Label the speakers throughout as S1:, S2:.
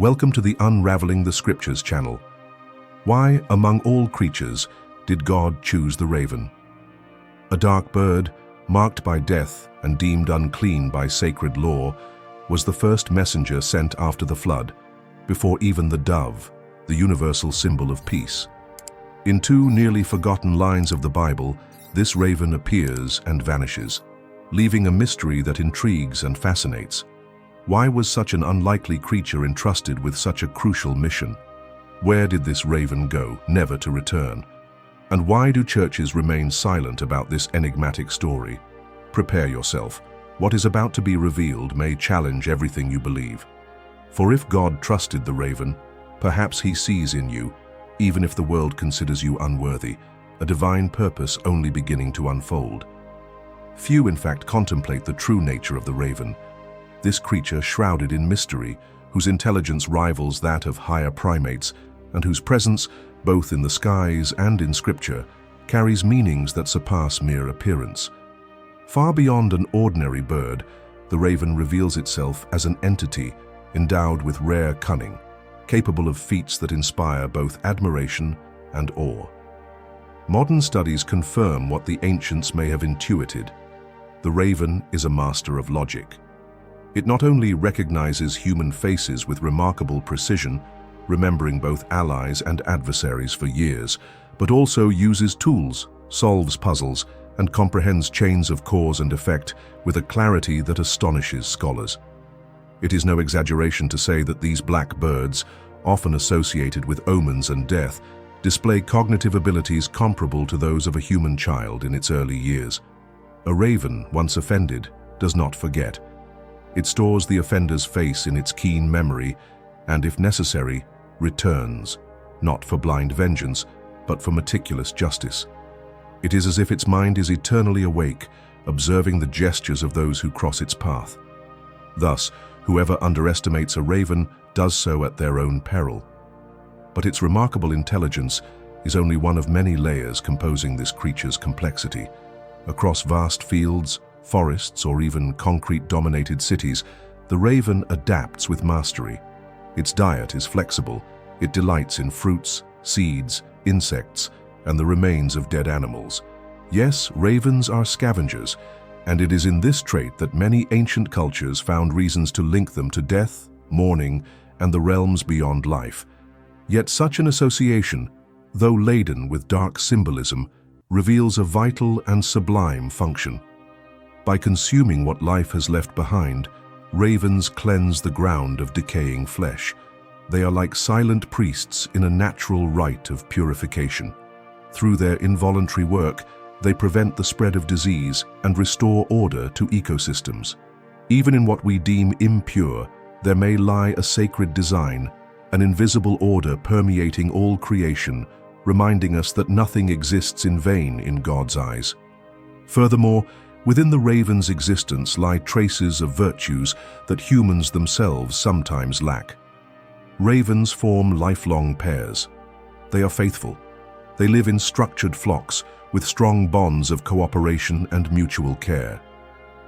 S1: Welcome to the Unraveling the Scriptures channel. Why, among all creatures, did God choose the raven? A dark bird, marked by death and deemed unclean by sacred law, was the first messenger sent after the flood, before even the dove, the universal symbol of peace. In two nearly forgotten lines of the Bible, this raven appears and vanishes, leaving a mystery that intrigues and fascinates. Why was such an unlikely creature entrusted with such a crucial mission? Where did this raven go, never to return? And why do churches remain silent about this enigmatic story? Prepare yourself. What is about to be revealed may challenge everything you believe. For if God trusted the raven, perhaps he sees in you, even if the world considers you unworthy, a divine purpose only beginning to unfold. Few, in fact, contemplate the true nature of the raven. This creature shrouded in mystery, whose intelligence rivals that of higher primates, and whose presence, both in the skies and in Scripture, carries meanings that surpass mere appearance. Far beyond an ordinary bird, the raven reveals itself as an entity endowed with rare cunning, capable of feats that inspire both admiration and awe. Modern studies confirm what the ancients may have intuited. The raven is a master of logic. It not only recognizes human faces with remarkable precision, remembering both allies and adversaries for years, but also uses tools, solves puzzles, and comprehends chains of cause and effect with a clarity that astonishes scholars. It is no exaggeration to say that these black birds, often associated with omens and death, display cognitive abilities comparable to those of a human child in its early years. A raven, once offended, does not forget. It stores the offender's face in its keen memory and, if necessary, returns, not for blind vengeance, but for meticulous justice. It is as if its mind is eternally awake, observing the gestures of those who cross its path. Thus, whoever underestimates a raven does so at their own peril. But its remarkable intelligence is only one of many layers composing this creature's complexity. Across vast fields, forests, or even concrete-dominated cities, the raven adapts with mastery. Its diet is flexible. It delights in fruits, seeds, insects, and the remains of dead animals. Yes, ravens are scavengers, and it is in this trait that many ancient cultures found reasons to link them to death, mourning, and the realms beyond life. Yet such an association, though laden with dark symbolism, reveals a vital and sublime function. By consuming what life has left behind, ravens cleanse the ground of decaying flesh. They are like silent priests in a natural rite of purification. Through their involuntary work, they prevent the spread of disease and restore order to ecosystems. Even in what we deem impure, there may lie a sacred design, an invisible order permeating all creation, reminding us that nothing exists in vain in God's eyes. Furthermore, within the raven's existence lie traces of virtues that humans themselves sometimes lack. Ravens form lifelong pairs. They are faithful. They live in structured flocks with strong bonds of cooperation and mutual care.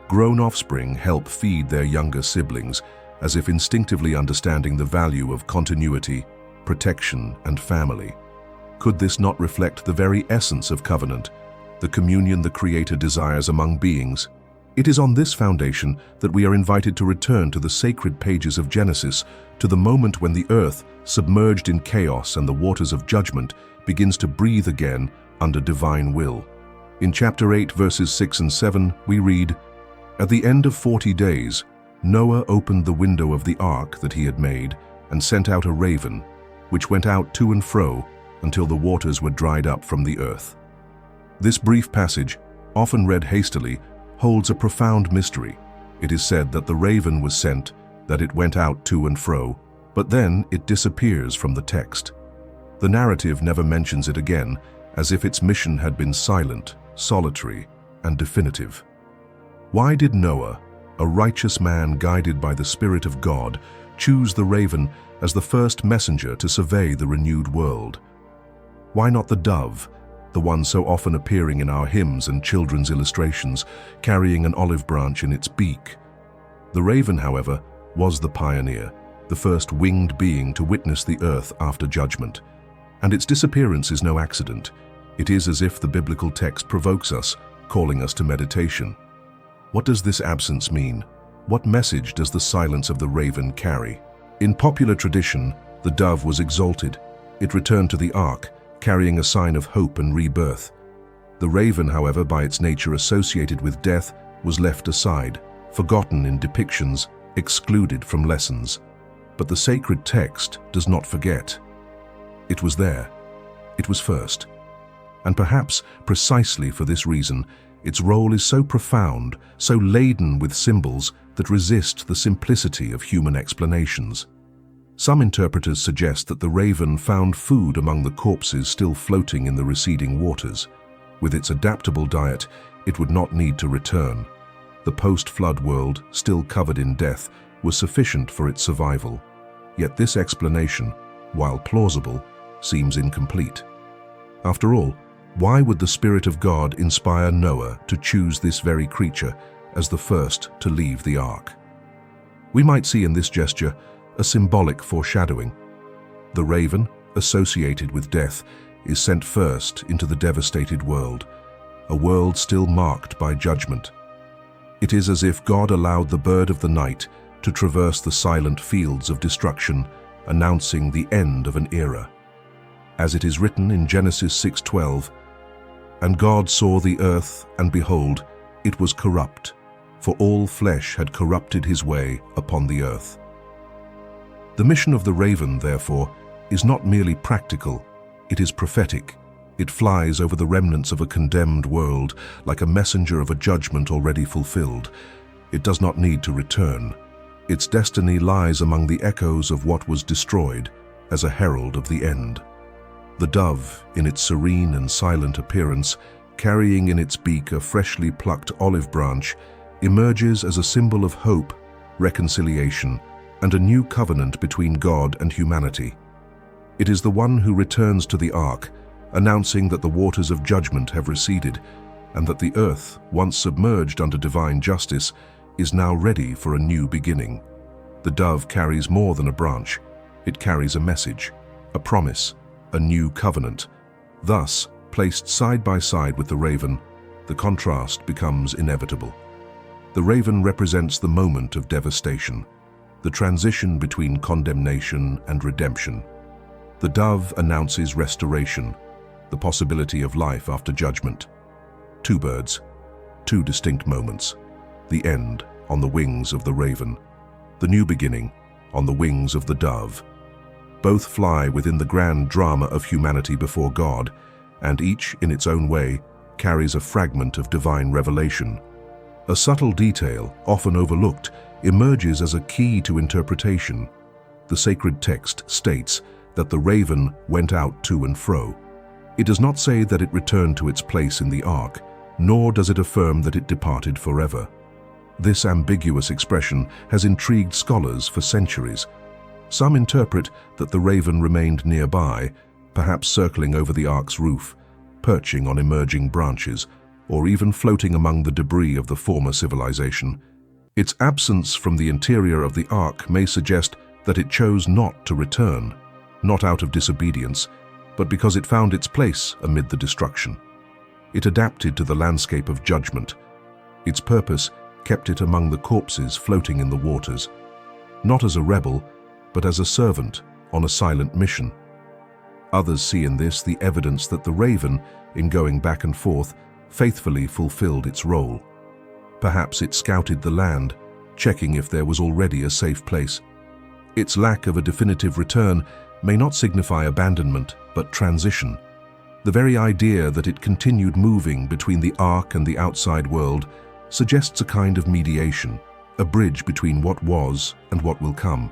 S1: Grown offspring help feed their younger siblings, as if instinctively understanding the value of continuity, protection, and family. Could this not reflect the very essence of covenant, the communion the Creator desires among beings? It is on this foundation that we are invited to return to the sacred pages of Genesis, to the moment when the earth, submerged in chaos and the waters of judgment, begins to breathe again under divine will. In chapter 8, verses 6 and 7, we read, "At the end of 40 days, Noah opened the window of the ark that he had made and sent out a raven, which went out to and fro until the waters were dried up from the earth." This brief passage, often read hastily, holds a profound mystery. It is said that the raven was sent, that it went out to and fro, but then it disappears from the text. The narrative never mentions it again, as if its mission had been silent, solitary, and definitive. Why did Noah, a righteous man guided by the Spirit of God, choose the raven as the first messenger to survey the renewed world? Why not the dove, the one so often appearing in our hymns and children's illustrations, carrying an olive branch in its beak? The raven, however, was the pioneer. the first winged being to witness the earth after judgment. And its disappearance is no accident. It is as if the biblical text provokes us, calling us to meditation. What does this absence mean? What message does the silence of the raven carry? In popular tradition, the dove was exalted. It returned to the ark, carrying a sign of hope and rebirth. The raven, however, by its nature associated with death, was left aside, forgotten in depictions, excluded from lessons. But the sacred text does not forget. It was there. It was first. And perhaps precisely for this reason, its role is so profound, so laden with symbols that resist the simplicity of human explanations. Some interpreters suggest that the raven found food among the corpses still floating in the receding waters. With its adaptable diet, it would not need to return. The post-flood world, still covered in death, was sufficient for its survival. Yet this explanation, while plausible, seems incomplete. After all, why would the Spirit of God inspire Noah to choose this very creature as the first to leave the ark? We might see in this gesture a symbolic foreshadowing. The raven, associated with death, is sent first into the devastated world, a world still marked by judgment. It is as if God allowed the bird of the night to traverse the silent fields of destruction, announcing the end of an era. As it is written in Genesis 6:12, "And God saw the earth, and behold, it was corrupt, for all flesh had corrupted his way upon the earth." The mission of the raven, therefore, is not merely practical, it is prophetic. It flies over the remnants of a condemned world, like a messenger of a judgment already fulfilled. It does not need to return. Its destiny lies among the echoes of what was destroyed, as a herald of the end. The dove, in its serene and silent appearance, carrying in its beak a freshly plucked olive branch, emerges as a symbol of hope, reconciliation, and a new covenant between God and humanity. It is the one who returns to the ark, announcing that the waters of judgment have receded, and that the earth, once submerged under divine justice, is now ready for a new beginning. The dove carries more than a branch. It carries a message, a promise, a new covenant. Thus, placed side by side with the raven, the contrast becomes inevitable. The raven represents the moment of devastation, the transition between condemnation and redemption. The dove announces restoration, the possibility of life after judgment. Two birds, two distinct moments. The end on the wings of the raven, the new beginning on the wings of the dove. Both fly within the grand drama of humanity before God, and each, in its own way, carries a fragment of divine revelation. A subtle detail, often overlooked, emerges as a key to interpretation. The sacred text states that the raven went out to and fro. It does not say that it returned to its place in the ark, nor does it affirm that it departed forever. This ambiguous expression has intrigued scholars for centuries. Some interpret that the raven remained nearby, perhaps circling over the ark's roof, perching on emerging branches, or even floating among the debris of the former civilization. Its absence from the interior of the ark may suggest that it chose not to return, not out of disobedience, but because it found its place amid the destruction. It adapted to the landscape of judgment. Its purpose kept it among the corpses floating in the waters, not as a rebel, but as a servant on a silent mission. Others see in this the evidence that the raven, in going back and forth, faithfully fulfilled its role. Perhaps it scouted the land, checking if there was already a safe place. Its lack of a definitive return may not signify abandonment, but transition. The very idea that it continued moving between the ark and the outside world suggests a kind of mediation, a bridge between what was and what will come.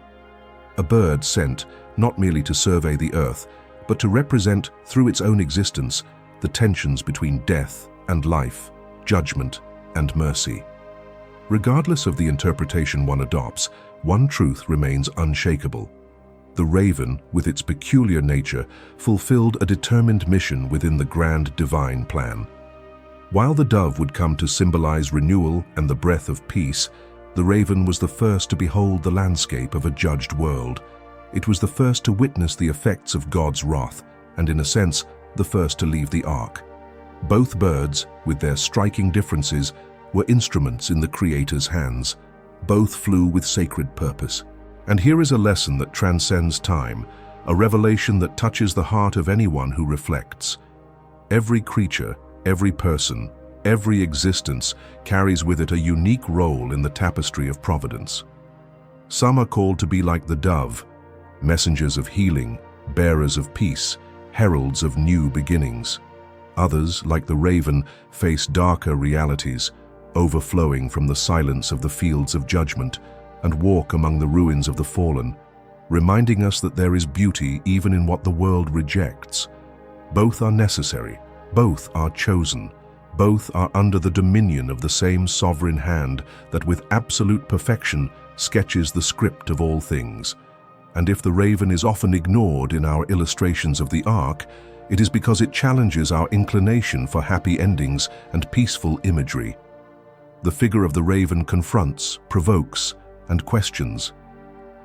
S1: A bird sent not merely to survey the earth, but to represent, through its own existence, the tensions between death and life, judgment and mercy. Regardless of the interpretation one adopts, one truth remains unshakable. The raven, with its peculiar nature, fulfilled a determined mission within the grand divine plan. While the dove would come to symbolize renewal and the breath of peace, The raven was the first to behold the landscape of a judged world. It was the first to witness the effects of God's wrath, and in a sense, the first to leave the ark. Both birds, with their striking differences, were instruments in the Creator's hands. Both flew with sacred purpose. And here is a lesson that transcends time, a revelation that touches the heart of anyone who reflects. Every creature, every person, every existence carries with it a unique role in the tapestry of providence. Some are called to be like the dove, messengers of healing, bearers of peace, heralds of new beginnings. Others, like the raven, face darker realities, overflowing from the silence of the fields of judgment, and walk among the ruins of the fallen, reminding us that there is beauty even in what the world rejects. Both are necessary, both are chosen, both are under the dominion of the same sovereign hand that with absolute perfection sketches the script of all things. And if the raven is often ignored in our illustrations of the ark, it is because it challenges our inclination for happy endings and peaceful imagery. The figure of the raven confronts, provokes, and questions.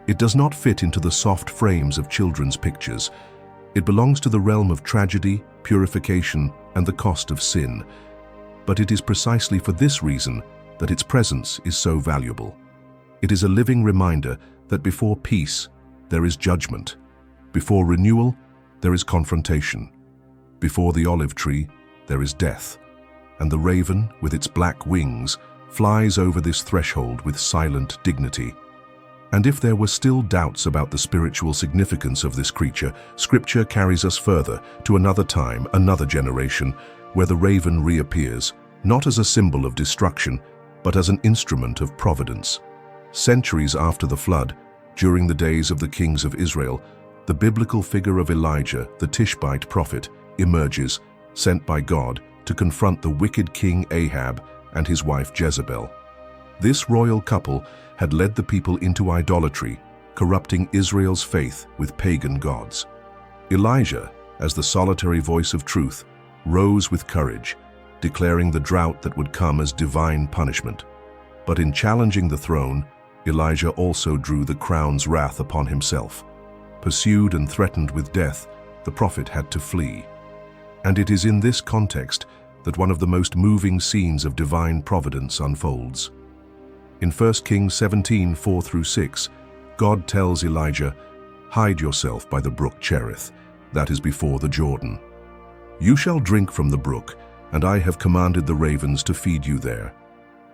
S1: It does not fit into the soft frames of children's pictures. It belongs to the realm of tragedy, purification, and the cost of sin. But it is precisely for this reason that its presence is so valuable. It is a living reminder that before peace, there is judgment. Before renewal, there is confrontation. Before the olive tree, there is death. And the raven, with its black wings, flies over this threshold with silent dignity. And if there were still doubts about the spiritual significance of this creature, Scripture carries us further to another time, another generation, where the raven reappears, not as a symbol of destruction, but as an instrument of providence. Centuries after the flood, during the days of the kings of Israel, the biblical figure of Elijah, the Tishbite prophet, emerges, sent by God to confront the wicked king Ahab and his wife Jezebel. This royal couple had led the people into idolatry, corrupting Israel's faith with pagan gods. Elijah, as the solitary voice of truth, rose with courage, declaring the drought that would come as divine punishment. But in challenging the throne, Elijah also drew the crown's wrath upon himself. Pursued and threatened with death, the prophet had to flee. And it is in this context that one of the most moving scenes of divine providence unfolds. In 1 Kings 17:4-6, God tells Elijah, "Hide yourself by the brook Cherith, that is before the Jordan. You shall drink from the brook, and I have commanded the ravens to feed you there."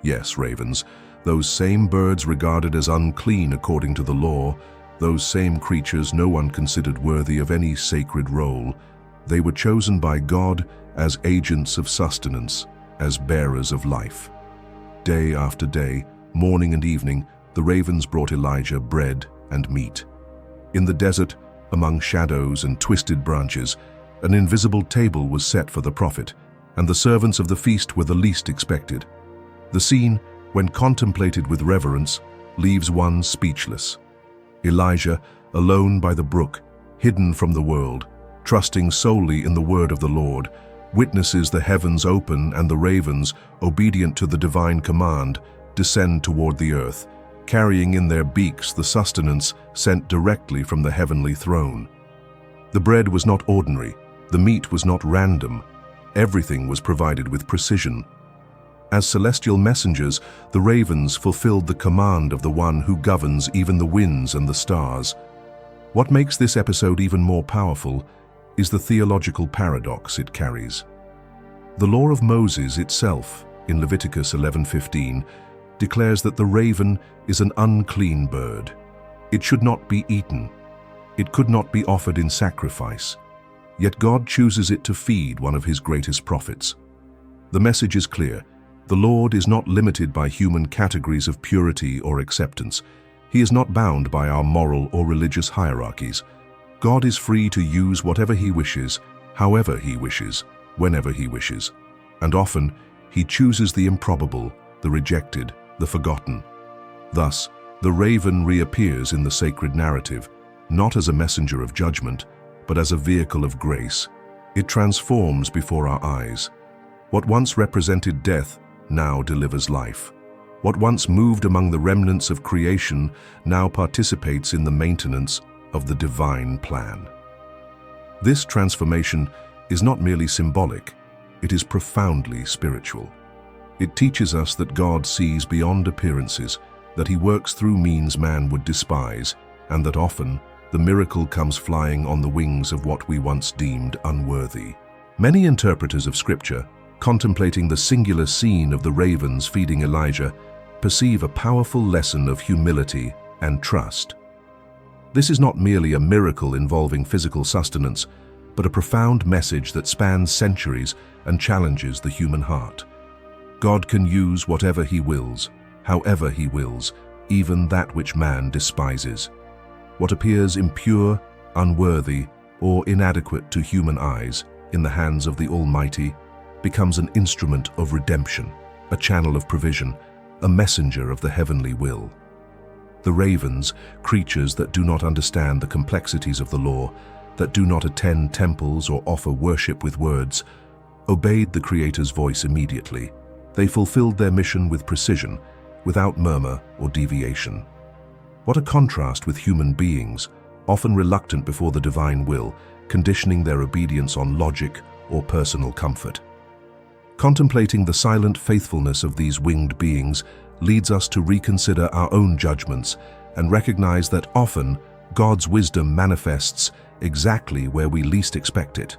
S1: Yes, ravens, those same birds regarded as unclean according to the law, those same creatures no one considered worthy of any sacred role. They were chosen by God as agents of sustenance, as bearers of life. Day after day, morning and evening, the ravens brought Elijah bread and meat. In the desert, among shadows and twisted branches, an invisible table was set for the prophet, and the servants of the feast were the least expected. The scene, when contemplated with reverence, leaves one speechless. Elijah, alone by the brook, hidden from the world, trusting solely in the word of the Lord, witnesses the heavens open and the ravens, obedient to the divine command, descend toward the earth, carrying in their beaks the sustenance sent directly from the heavenly throne. The bread was not ordinary, the meat was not random, everything was provided with precision. As celestial messengers, the ravens fulfilled the command of the one who governs even the winds and the stars. What makes this episode even more powerful is the theological paradox it carries. The law of Moses itself, in Leviticus 11:15, declares that the raven is an unclean bird. It should not be eaten. It could not be offered in sacrifice. Yet God chooses it to feed one of his greatest prophets. The message is clear. The Lord is not limited by human categories of purity or acceptance. He is not bound by our moral or religious hierarchies. God is free to use whatever he wishes, however he wishes, whenever he wishes. And often, he chooses the improbable, the rejected, the forgotten. Thus, the raven reappears in the sacred narrative, not as a messenger of judgment, but as a vehicle of grace. It transforms before our eyes. What once represented death now delivers life. What once moved among the remnants of creation now participates in the maintenance of the divine plan. This transformation is not merely symbolic, it is profoundly spiritual. It teaches us that God sees beyond appearances, that He works through means man would despise, and that often the miracle comes flying on the wings of what we once deemed unworthy. Many interpreters of Scripture, contemplating the singular scene of the ravens feeding Elijah, perceive a powerful lesson of humility and trust. This is not merely a miracle involving physical sustenance, but a profound message that spans centuries and challenges the human heart. God can use whatever He wills, however He wills, even that which man despises. What appears impure, unworthy, or inadequate to human eyes in the hands of the Almighty becomes an instrument of redemption, a channel of provision, a messenger of the heavenly will. The ravens, creatures that do not understand the complexities of the law, that do not attend temples or offer worship with words, obeyed the Creator's voice immediately. They fulfilled their mission with precision, without murmur or deviation. What a contrast with human beings, often reluctant before the divine will, conditioning their obedience on logic or personal comfort. Contemplating the silent faithfulness of these winged beings leads us to reconsider our own judgments and recognize that often God's wisdom manifests exactly where we least expect it.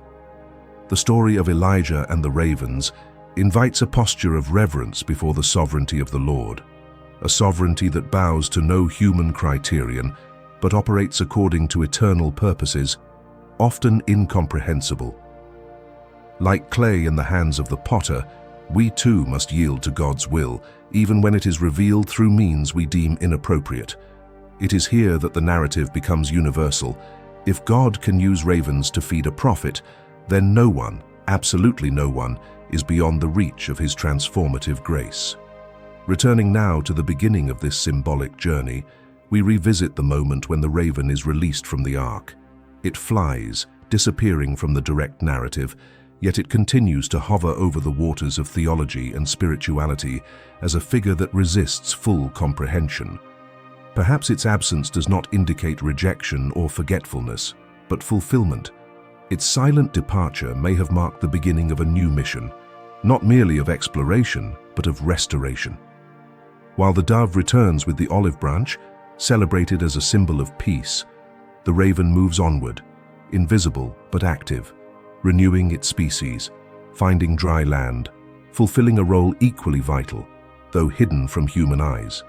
S1: The story of Elijah and the ravens invites a posture of reverence before the sovereignty of the Lord, a sovereignty that bows to no human criterion but operates according to eternal purposes, often incomprehensible. Like clay in the hands of the potter, we too must yield to God's will, even when it is revealed through means we deem inappropriate. It is here that the narrative becomes universal. If God can use ravens to feed a prophet, then no one, absolutely no one, is beyond the reach of His transformative grace. Returning now to the beginning of this symbolic journey, we revisit the moment when the raven is released from the ark. It flies, disappearing from the direct narrative, yet it continues to hover over the waters of theology and spirituality as a figure that resists full comprehension. Perhaps its absence does not indicate rejection or forgetfulness, but fulfillment. Its silent departure may have marked the beginning of a new mission, not merely of exploration, but of restoration. While the dove returns with the olive branch, celebrated as a symbol of peace, the raven moves onward, invisible but active, renewing its species, finding dry land, fulfilling a role equally vital, though hidden from human eyes.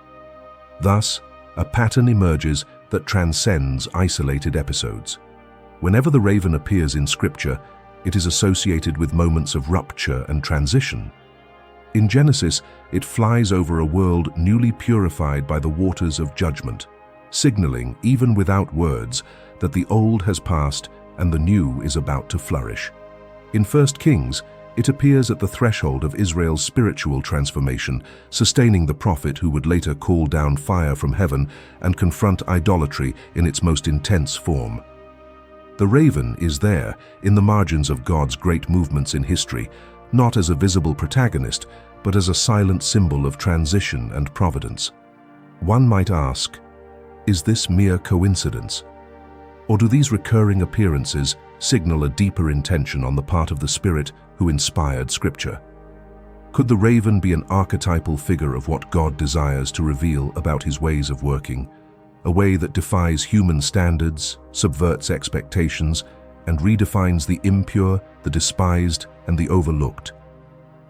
S1: Thus, a pattern emerges that transcends isolated episodes. Whenever the raven appears in Scripture, it is associated with moments of rupture and transition. In Genesis, it flies over a world newly purified by the waters of judgment, signaling, even without words, that the old has passed and the new is about to flourish. In 1 Kings, it appears at the threshold of Israel's spiritual transformation, sustaining the prophet who would later call down fire from heaven and confront idolatry in its most intense form. The raven is there, in the margins of God's great movements in history, not as a visible protagonist, but as a silent symbol of transition and providence. One might ask, is this mere coincidence? Or do these recurring appearances signal a deeper intention on the part of the Spirit who inspired Scripture? Could the raven be an archetypal figure of what God desires to reveal about His ways of working, a way that defies human standards, subverts expectations, and redefines the impure, the despised, and the overlooked?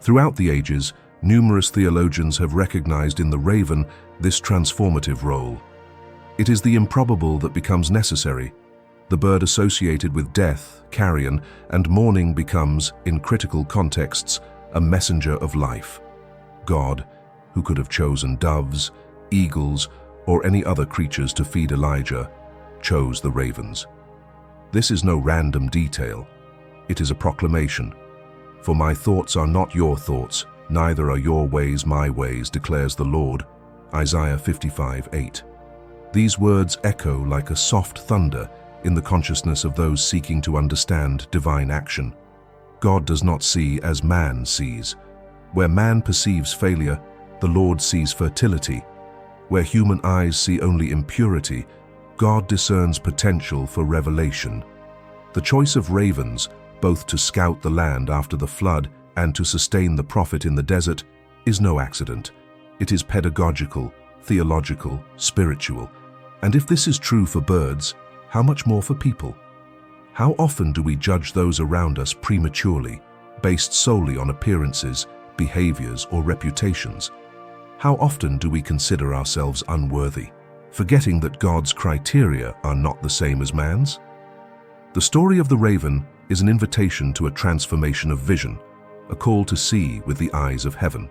S1: Throughout the ages, numerous theologians have recognized in the raven this transformative role. It is the improbable that becomes necessary. The bird associated with death, carrion, and mourning becomes, in critical contexts, a messenger of life. God, who could have chosen doves, eagles, or any other creatures to feed Elijah, chose the ravens. This is no random detail. It is a proclamation. For my thoughts are not your thoughts, neither are your ways my ways, declares the Lord. Isaiah 55:8. These words echo like a soft thunder in the consciousness of those seeking to understand divine action. God does not see as man sees. Where man perceives failure, the Lord sees fertility. Where human eyes see only impurity, God discerns potential for revelation. The choice of ravens, both to scout the land after the flood and to sustain the prophet in the desert, is no accident. It is pedagogical, theological, spiritual. And if this is true for birds, how much more for people? How often do we judge those around us prematurely, based solely on appearances, behaviors, or reputations? How often do we consider ourselves unworthy, forgetting that God's criteria are not the same as man's? The story of the raven is an invitation to a transformation of vision, a call to see with the eyes of heaven.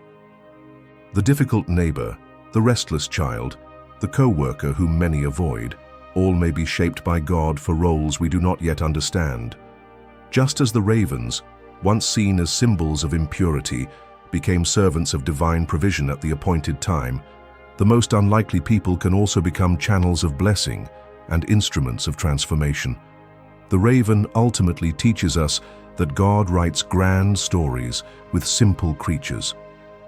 S1: The difficult neighbor, the restless child, the co-worker whom many avoid, all may be shaped by God for roles we do not yet understand. Just as the ravens, once seen as symbols of impurity, became servants of divine provision at the appointed time, the most unlikely people can also become channels of blessing and instruments of transformation. The raven ultimately teaches us that God writes grand stories with simple creatures.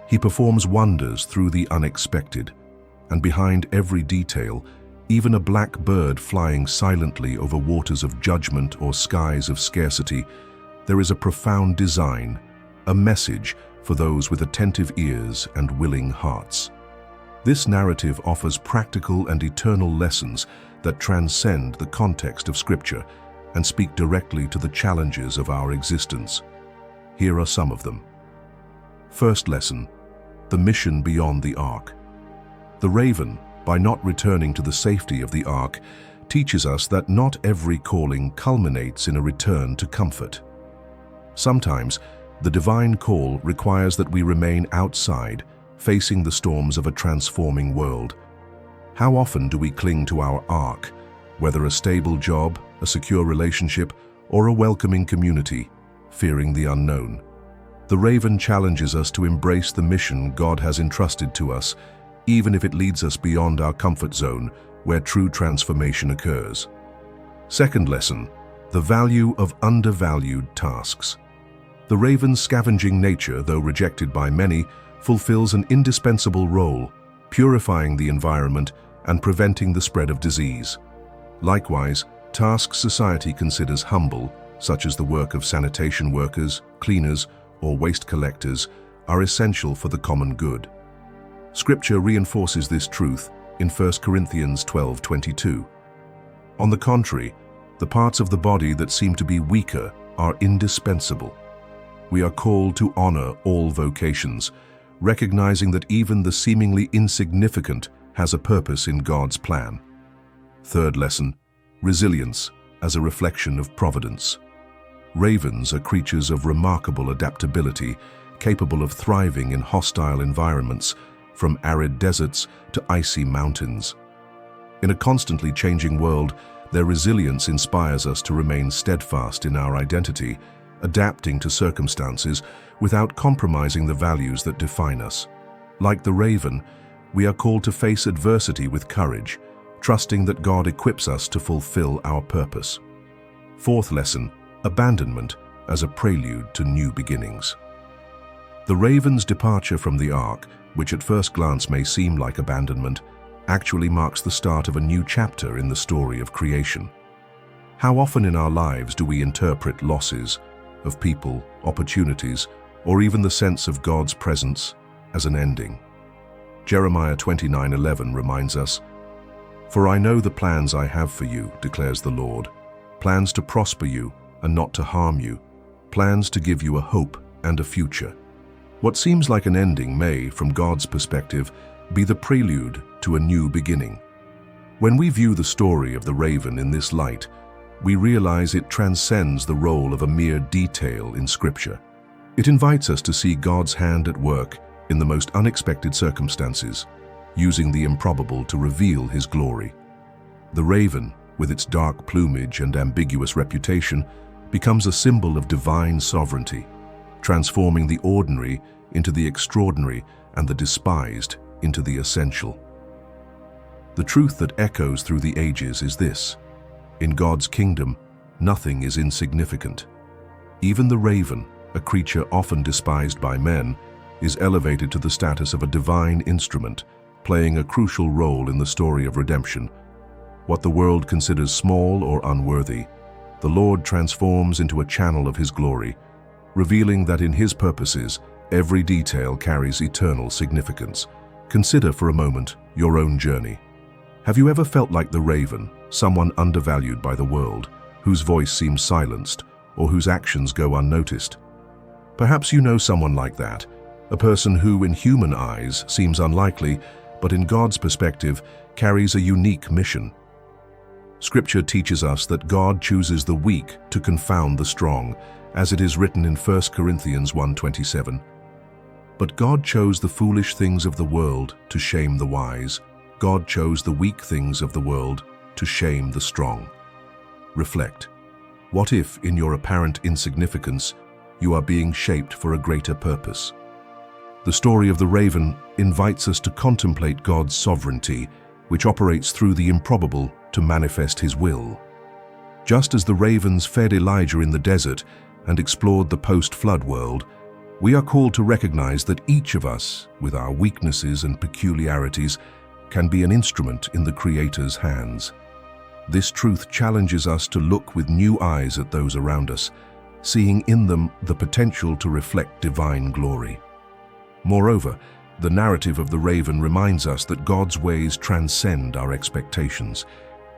S1: He performs wonders through the unexpected, and behind every detail, even a black bird flying silently over waters of judgment or skies of scarcity, there is a profound design, a message for those with attentive ears and willing hearts. This narrative offers practical and eternal lessons that transcend the context of Scripture and speak directly to the challenges of our existence. Here are some of them. First lesson: the mission beyond the ark. The raven, by not returning to the safety of the ark, teaches us that not every calling culminates in a return to comfort. Sometimes, the divine call requires that we remain outside, facing the storms of a transforming world. How often do we cling to our ark, whether a stable job, a secure relationship, or a welcoming community, fearing the unknown? The raven challenges us to embrace the mission God has entrusted to us, even if it leads us beyond our comfort zone, where true transformation occurs. Second lesson: the value of undervalued tasks. The raven's scavenging nature, though rejected by many, fulfills an indispensable role, purifying the environment and preventing the spread of disease. Likewise, tasks society considers humble, such as the work of sanitation workers, cleaners, or waste collectors, are essential for the common good. Scripture reinforces this truth in 1 Corinthians 12:22. On the contrary, the parts of the body that seem to be weaker are indispensable. We are called to honor all vocations, recognizing that even the seemingly insignificant has a purpose in God's plan. Third lesson: resilience as a reflection of providence. Ravens are creatures of remarkable adaptability, capable of thriving in hostile environments, from arid deserts to icy mountains. In a constantly changing world, their resilience inspires us to remain steadfast in our identity, adapting to circumstances without compromising the values that define us. Like the raven, we are called to face adversity with courage, trusting that God equips us to fulfill our purpose. Fourth lesson: abandonment as a prelude to new beginnings. The raven's departure from the ark, which at first glance may seem like abandonment, actually marks the start of a new chapter in the story of creation. How often in our lives do we interpret losses of people, opportunities, or even the sense of God's presence as an ending? Jeremiah 29:11 reminds us, "For I know the plans I have for you, declares the Lord, plans to prosper you and not to harm you, plans to give you a hope and a future." What seems like an ending may, from God's perspective, be the prelude to a new beginning. When we view the story of the raven in this light, we realize it transcends the role of a mere detail in Scripture. It invites us to see God's hand at work in the most unexpected circumstances, using the improbable to reveal His glory. The raven, with its dark plumage and ambiguous reputation, becomes a symbol of divine sovereignty, transforming the ordinary into the extraordinary and the despised into the essential. The truth that echoes through the ages is this: in God's kingdom, nothing is insignificant. Even the raven, a creature often despised by men, is elevated to the status of a divine instrument, playing a crucial role in the story of redemption. What the world considers small or unworthy, the Lord transforms into a channel of His glory, revealing that in His purposes, every detail carries eternal significance. Consider for a moment your own journey. Have you ever felt like the raven, someone undervalued by the world, whose voice seems silenced, or whose actions go unnoticed? Perhaps you know someone like that, a person who in human eyes seems unlikely, but in God's perspective carries a unique mission. Scripture teaches us that God chooses the weak to confound the strong, as it is written in 1 Corinthians 1:27. But God chose the foolish things of the world to shame the wise. God chose the weak things of the world to shame the strong. Reflect. What if, in your apparent insignificance, you are being shaped for a greater purpose? The story of the raven invites us to contemplate God's sovereignty, which operates through the improbable to manifest His will. Just as the ravens fed Elijah in the desert and explored the post-flood world, we are called to recognize that each of us, with our weaknesses and peculiarities, can be an instrument in the Creator's hands. This truth challenges us to look with new eyes at those around us, seeing in them the potential to reflect divine glory. Moreover, the narrative of the raven reminds us that God's ways transcend our expectations.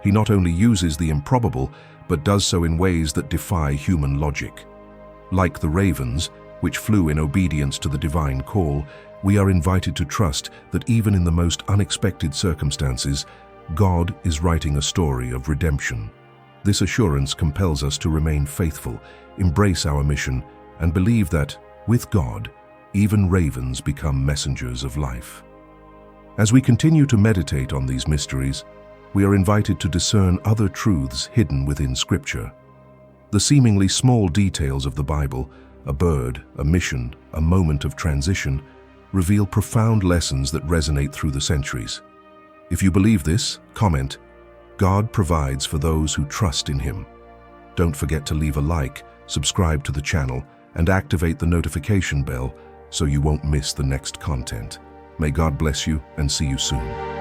S1: He not only uses the improbable, but does so in ways that defy human logic. Like the ravens, which flew in obedience to the divine call, we are invited to trust that even in the most unexpected circumstances, God is writing a story of redemption. This assurance compels us to remain faithful, embrace our mission, and believe that, with God, even ravens become messengers of life. As we continue to meditate on these mysteries, we are invited to discern other truths hidden within Scripture. The seemingly small details of the Bible, a bird, a mission, a moment of transition, reveal profound lessons that resonate through the centuries. If you believe this, comment, "God provides for those who trust in Him." Don't forget to leave a like, subscribe to the channel, and activate the notification bell so you won't miss the next content. May God bless you and see you soon.